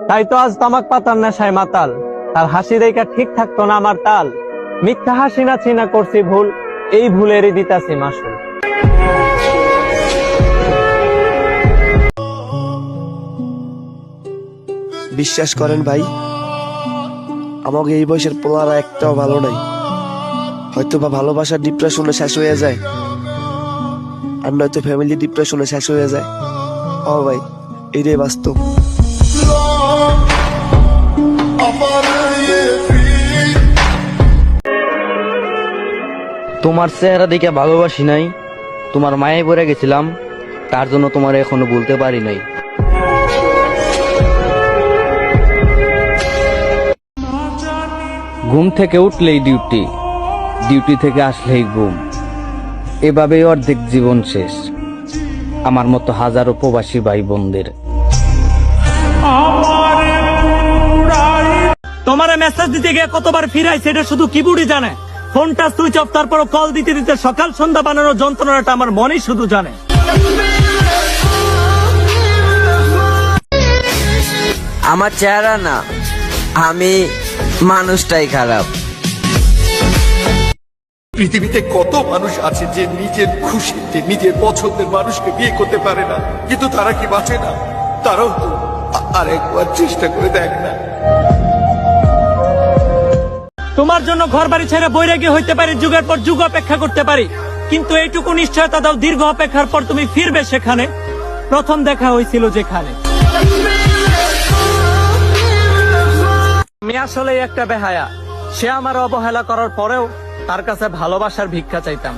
তাই তো আজ তামাক পাতার নেশায় মাতাল। তার হাসি দেখা ঠিক থাকতো না আমার তাল। মিথ্যা হাসি না চিনা করছি ভুল, এই ভুলেরই দিতাছি মাসুল। বিশ্বাস করেন ভাই, আমাকে এই বয়সের পোলারা একটাও ভালো নাই। হয়তো বা ভালোবাসার ডিপ্রেশনে শেষ হয়ে যায়, আর নয়তো ফ্যামিলি ডিপ্রেশনে শেষ হয়ে যায়। ও ভাই, এটাই বাস্তব। তোমার চেহারা দেখে ভালোবাসি নাই, তোমার মায়ে পড়ে গেছিলাম, তার জন্য তোমার এখনো বলতে পারি নাই। ঘুম থেকে উঠলেই ডিউটি, ডিউটি থেকে আসলেই ঘুম, এভাবেই অর্ধেক জীবন শেষ আমার মতো হাজারো প্রবাসী ভাই বোনদের। তোমার মেসেজ দিতে গিয়ে কতবার ফিরাই সেটা শুধু কিবোর্ডই জানে। ফোনটা সুইচ অফ, তারপর কল দিতে দিতে সকাল সন্ধ্যা বানানোর যন্ত্রণাটা আমার মনই শুধু জানে। আমার চেহারা না, আমি মানুষটাই খারাপ। পৃথিবীতে কত মানুষ আছে যে নিজের খুশিতে নিজের পছন্দের মানুষকে বিয়ে করতে পারে না, কিন্তু তারা কি বাঁচে না? তারাও তো আর একবার চেষ্টা করে দেখ না। তোমার জন্য ঘর বাড়ি ছেড়ে বৈরাগী হইতে পারি, যুগের পর যুগ অপেক্ষা করতে পারি, কিন্তু এইটুকু নিশ্চয়তা দাও দীর্ঘ অপেক্ষার পর তুমি ফিরবে সেখানে প্রথম দেখা হয়েছিল যেখানে। আমি আসলে একটা বেহায়া, সে আমার অবহেলা করার পরেও তার কাছে ভালোবাসার ভিক্ষা চাইতাম।